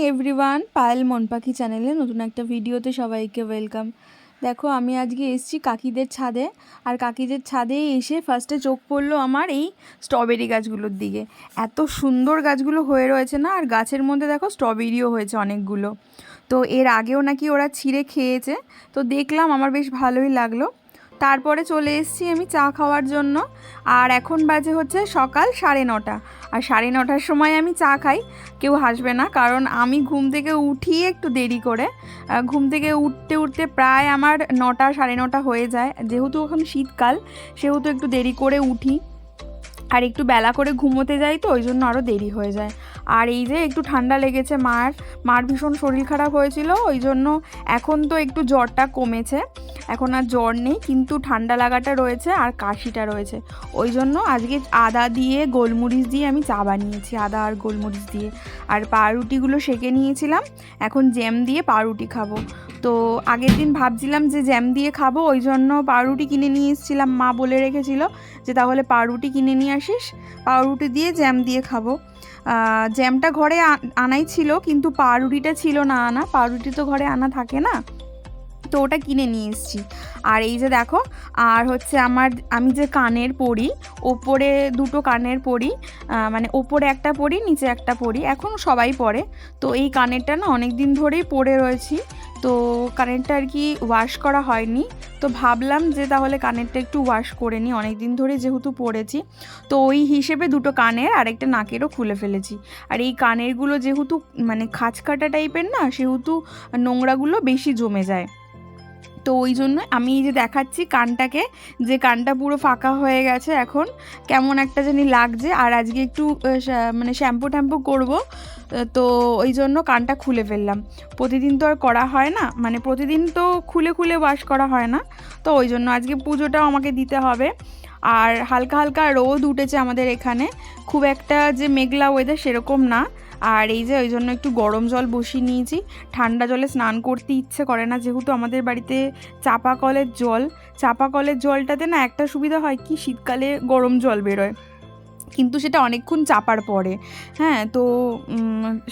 Everyone, Payel মন পাখি চ্যানেলে নতুন একটা ভিডিওতে সবাইকে ওয়েলকাম। দেখো, আমি আজকে এসেছি কাকিদের ছাদে। আর কাকিদের ছাদে এসে ফার্স্টে চোখ পড়লো আমার এই স্ট্রবেরি গাছগুলোর দিকে। এত সুন্দর গাছগুলো হয়ে রয়েছে না, আর গাছের মধ্যে দেখো স্ট্রবেরিও হয়েছে অনেকগুলো। তো এর আগেও নাকি ওরা ছিঁড়ে খেয়েছে, তো দেখলাম, আমার বেশ ভালোই লাগলো। তারপরে চলে এসেছি আমি চা খাওয়ার জন্য। আর এখন বাজে হচ্ছে সকাল 9:30। আর 9:30টার সময় আমি চা খাই, কেউ হাসবে না, কারণ আমি ঘুম থেকে উঠি একটু দেরি করে। ঘুম থেকে উঠতে উঠতে প্রায় আমার 9টা 9:30 হয়ে যায়। যেহেতু এখন শীতকাল, সেহেতু একটু দেরি করে উঠি, আর একটু বেলা করে ঘুমোতে যাই, তো ওই জন্য আরও দেরি হয়ে যায়। আর এই যে একটু ঠান্ডা লেগেছে, মার ভীষণ শরীর খারাপ হয়েছিল, ওই জন্য এখন তো একটু জ্বরটা কমেছে, এখন আর জ্বর নেই, কিন্তু ঠান্ডা লাগাটা রয়েছে আর কাশিটা রয়েছে। ওই জন্য আজকে আদা দিয়ে গোলমরিচ দিয়ে আমি চা বানিয়েছি, আদা আর গোলমরিচ দিয়ে। আর পাউরুটিগুলো সেঁকে নিয়েছিলাম, এখন জ্যাম দিয়ে পাউরুটি খাবো। তো আগের দিন ভাবছিলাম যে জ্যাম দিয়ে খাবো, ওই জন্য পাউরুটি কিনে নিয়ে এসেছিলাম। মা বলে রেখেছিল যে তাহলে পাউরুটি কিনে নিয়ে আসিস, পাউরুটি দিয়ে জ্যাম দিয়ে খাবো। জ্যামটা ঘরে আনাই ছিল, কিন্তু পাউরুটিটা ছিল না আনা। পাউরুটি তো ঘরে আনা থাকে না, তো ওটা কিনে নিয়ে এসেছি। আর এই যে দেখো, আর হচ্ছে আমি যে কানের পরি, ওপরে দুটো কানের পরি, মানে ওপরে একটা পরি, নিচে একটা পরি, এখন সবাই পরে। তো এই কানেরটা না অনেক দিন ধরেই পরে রয়েছি, তো কানেরটা আর কি ওয়াশ করা হয়নি। তো ভাবলাম যে তাহলে কানেরটা একটু ওয়াশ করে নিই, অনেক দিন ধরে যেহেতু পরেছি। তো ওই হিসেবে দুটো কানের আর একটা নাকেরও খুলে ফেলেছি। আর এই কানেরগুলো যেহেতু মানে খাঁচকাটা টাইপের না, সেহেতু নোংরাগুলো বেশি জমে যায়। তো ওই জন্য আমি এই যে দেখাচ্ছি কানটাকে, যে কানটা পুরো ফাঁকা হয়ে গেছে, এখন কেমন একটা জানি লাগছে। আর আজকে একটু মানে শ্যাম্পু করবো, তো ওই জন্য কানটা খুলে ফেললাম। প্রতিদিন তো আর করা হয় না, মানে প্রতিদিন তো খুলে খুলে ওয়াশ করা হয় না, তো ওই জন্য আজকে পুজোটাও আমাকে দিতে হবে। আর হালকা হালকা রোদ উঠেছে আমাদের এখানে, খুব একটা যে মেঘলা ওয়েদার সেরকম না। আর এই যে ওই জন্য একটু গরম জল বসিয়ে নিয়েছি, ঠান্ডা জলে স্নান করতে ইচ্ছে করে না, যেহেতু আমাদের বাড়িতে চাপা কলের জলটাতে না একটা সুবিধা হয় কি, শীতকালে গরম জল বেরোয়, কিন্তু সেটা অনেকক্ষণ চাপার পরে। হ্যাঁ, তো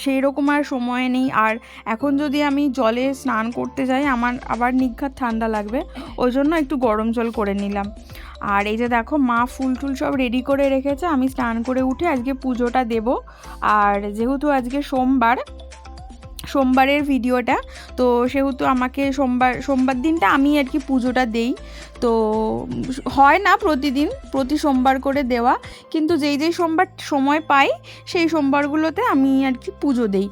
সেই রকম আর সময় নেই। আর এখন যদি আমি জলে স্নান করতে যাই, আমার আবার নিঘাত ঠান্ডা লাগবে, ওই জন্য একটু গরম জল করে নিলাম। আর এই যে দেখো, মা ফুল টুল সব রেডি করে রেখেছে, আমি স্নান করে উঠে আজকে পুজোটা দেব। আর যেহেতু আজকে সোমবারের ভিডিওটা, তো সেহেতু আমাকে সোমবার দিনটা আমি আর কি পুজোটা দেই। তো হয় না প্রতি সোমবার করে দেওয়া, কিন্তু যেই সোমবার সময় পাই সেই সোমবারগুলোতে আমি আর কি পুজো দেই।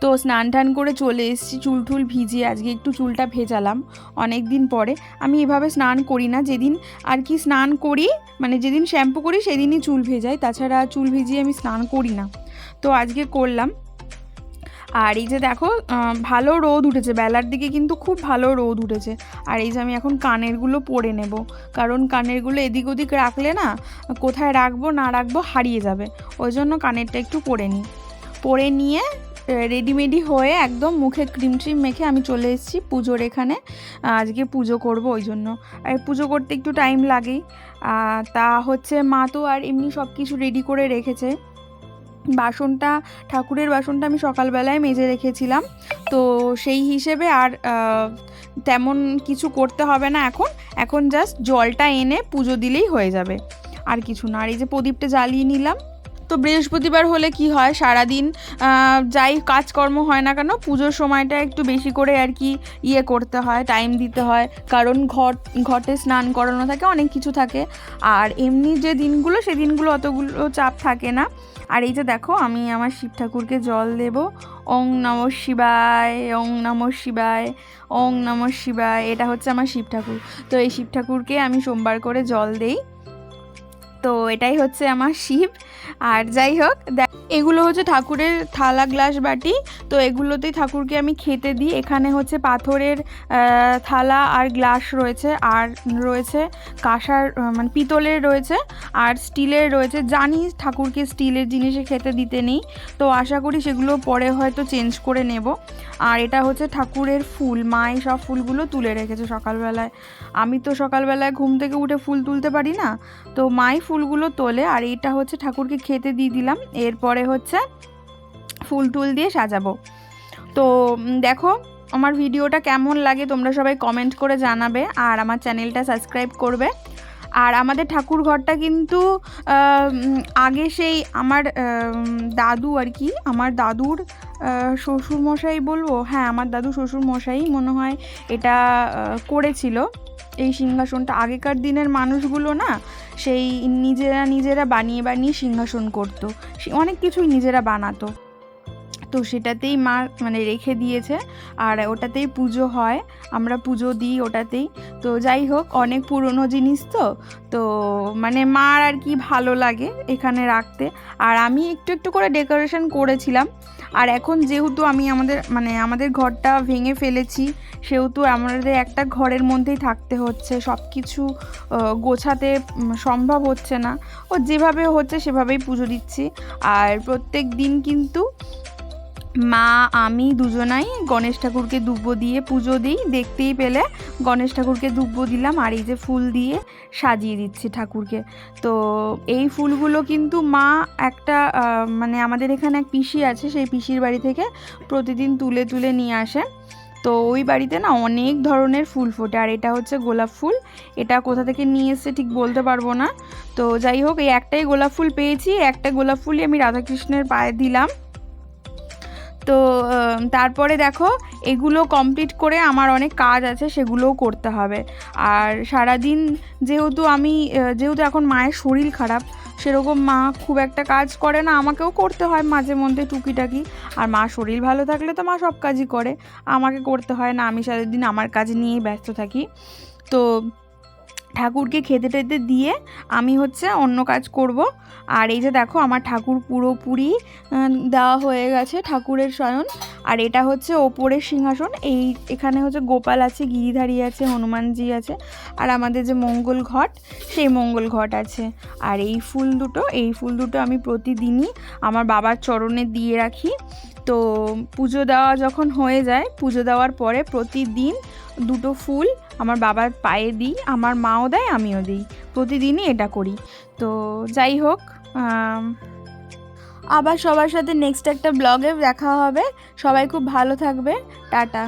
তো স্নান টান করে চলে এসেছি, চুল টুল ভিজিয়ে আজকে একটু চুলটা ভেজালাম অনেক দিন পরে। আমি এভাবে স্নান করি না, যেদিন আর কি স্নান করি, মানে যেদিন শ্যাম্পু করি সেদিনই চুল ভেজাই, তাছাড়া চুল ভিজিয়ে আমি স্নান করি না। তো আজকে করলাম। আর এই যে দেখো, ভালো রোদ উঠেছে বেলার দিকে, কিন্তু খুব ভালো রোদ উঠেছে। আর এই যে আমি এখন কানেরগুলো পরে নেব, কারণ কানেরগুলো এদিক ওদিক রাখলে না, কোথায় রাখবো না রাখবো হারিয়ে যাবে, ওই জন্য কানেরটা একটু পরে নিয়ে রেডিমেডি হয়ে একদম মুখে ক্রিম মেখে আমি চলে এসেছি পুজোর এখানে। আজকে পুজো করব, ওই জন্য। আর পুজো করতে একটু টাইম লাগেই। তা হচ্ছে মা তো আর এমনি সব কিছু রেডি করে রেখেছে। ঠাকুরের বাসনটা আমি সকালবেলায় মেজে রেখেছিলাম, তো সেই হিসেবে আর তেমন কিছু করতে হবে না। এখন জাস্ট জলটা এনে পুজো দিলেই হয়ে যাবে, আর কিছু না। আর এই যে প্রদীপটা জ্বালিয়ে নিলাম। তো বৃহস্পতিবার হলে কি হয়, সারাদিন যাই কাজকর্ম হয় না কেন, পুজোর সময়টা একটু বেশি করে আর কি করতে হয়, টাইম দিতে হয়, কারণ ঘটে স্নান করানো থাকে, অনেক কিছু থাকে। আর এমনি যে দিনগুলো, সেই দিনগুলো অতগুলো চাপ থাকে না। আর এই যে দেখো, আমি আমার শিব ঠাকুরকে জল দেব। ওং নমঃ শিবায়, ওং নমঃ শিবায়, ওং নমঃ শিবায়। এটা হচ্ছে আমার শিব ঠাকুর। তো এই শিব ঠাকুরকে আমি সোমবার করে জল দেই, তো এটাই হচ্ছে আমার শিব। আর যাই হোক, এগুলো হচ্ছে ঠাকুরের থালা গ্লাস বাটি, তো এগুলোতেই ঠাকুরকে আমি খেতে দিই। এখানে হচ্ছে পাথরের থালা আর গ্লাস রয়েছে, আর রয়েছে কাঁসার, মানে পিতলের রয়েছে, আর স্টিলের রয়েছে। জানি ঠাকুরকে স্টিলের জিনিসে খেতে দিতে নেই, তো আশা করি সেগুলো পরে হয়তো চেঞ্জ করে নেব। আর এটা হচ্ছে ঠাকুরের ফুল, মা এই সব ফুলগুলো তুলে রেখেছে সকালবেলায়। আমি তো সকালবেলায় ঘুম থেকে উঠে ফুল তুলতে পারি না, তো মাই ফুলগুলো তোলে। আর এইটা হচ্ছে ঠাকুরকে খেতে দিয়ে দিলাম, এরপরে হচ্ছে ফুল টুল দিয়ে সাজাবো। তো দেখো আমার ভিডিওটা কেমন লাগে তোমরা সবাই কমেন্ট করে জানাবে, আর আমার চ্যানেলটা সাবস্ক্রাইব করবে। আর আমাদের ঠাকুর ঘরটা কিন্তু আগে সেই আমার দাদু আর কি, আমার দাদুর শ্বশুরমশাই বলবো, হ্যাঁ আমার দাদু শ্বশুরমশাই মনে হয় এটা করেছিল এই সিংহাসনটা। আগেকার দিনের মানুষগুলো না সেই নিজেরা বানিয়ে বানিয়ে সিংহাসন করতো, অনেক কিছুই নিজেরা বানাতো। তো সেটাতেই মা মানে রেখে দিয়েছে, আর ওটাতেই পুজো হয়, আমরা পুজো দিই ওটাতেই। তো যাই হোক, অনেক পুরনো জিনিস তো তো মানে মার আর কি ভালো লাগে এখানে রাখতে। আর আমি একটু একটু করে ডেকোরেশন করেছিলাম। আর এখন যেহেতু আমি আমাদের ঘরটা ভেঙে ফেলেছি, সেহেতু আমাদের একটা ঘরের মধ্যেই থাকতে হচ্ছে, সব কিছু গোছাতে সম্ভব হচ্ছে না। ও যেভাবে হচ্ছে সেভাবেই পুজো দিচ্ছি। আর প্রত্যেক দিন কিন্তু মা আমি দুজনাই গণেশ ঠাকুরকে দুব্বো দিয়ে পুজো দিই, দেখতেই পেলে গণেশ ঠাকুরকে দুব্বো দিলাম, আর এই যে ফুল দিয়ে সাজিয়ে দিচ্ছি ঠাকুরকে। তো এই ফুলগুলো কিন্তু মা একটা মানে আমাদের এখানে এক পিসি আছে, সেই পিসির বাড়ি থেকে প্রতিদিন তুলে তুলে নিয়ে আসে। তো ওই বাড়িতে না অনেক ধরনের ফুল ফোটে, আর এটা হচ্ছে গোলাপ ফুল। এটা কোথা থেকে নিয়ে এসেছে ঠিক বলতে পারবো না। তো যাই হোক, এই একটাই গোলাপ ফুল পেয়েছি, একটা গোলাপ ফুলই আমি রাধাকৃষ্ণের পায়ে দিলাম। তো তারপরে দেখো এগুলো কমপ্লিট করে আমার অনেক কাজ আছে, সেগুলোও করতে হবে। আর সারাদিন যেহেতু এখন মায়ের শরীর খারাপ, সেরকম মা খুব একটা কাজ করে না, আমাকেও করতে হয় মাঝে মধ্যে টুকিটাকি। আর মা শরীর ভালো থাকলে তো মা সব কাজই করে, আমাকে করতে হয় না, আমি সারাদিন আমার কাজ নিয়েই ব্যস্ত থাকি। তো ঠাকুরকে খেতে টেতে দিয়ে আমি হচ্ছে অন্য কাজ করব। আর এই যে দেখো আমার ঠাকুর পুরোপুরি দেওয়া হয়ে গেছে, ঠাকুরের শয়ন। আর এটা হচ্ছে ওপরের সিংহাসন, এখানে হচ্ছে গোপাল আছে, গিরিধারী আছে, হনুমানজি আছে, আর আমাদের যে মঙ্গল ঘট সেই মঙ্গল ঘট আছে। আর এই ফুল দুটো আমি প্রতিদিনই আমার বাবার চরণে দিয়ে রাখি। তো পুজো দেওয়া যখন হয়ে যায়, পুজো দেওয়ার পরে প্রতিদিন দুটো ফুল আমার বাবার পায়ে দিই, আমার মাও দেয় আমিও দিই, প্রতিদিনই এটা করি। তো যাই হোক, আবার সবার সাথে নেক্সট একটা ব্লগে দেখা হবে। সবাই খুব ভালো থাকবে, টাটা।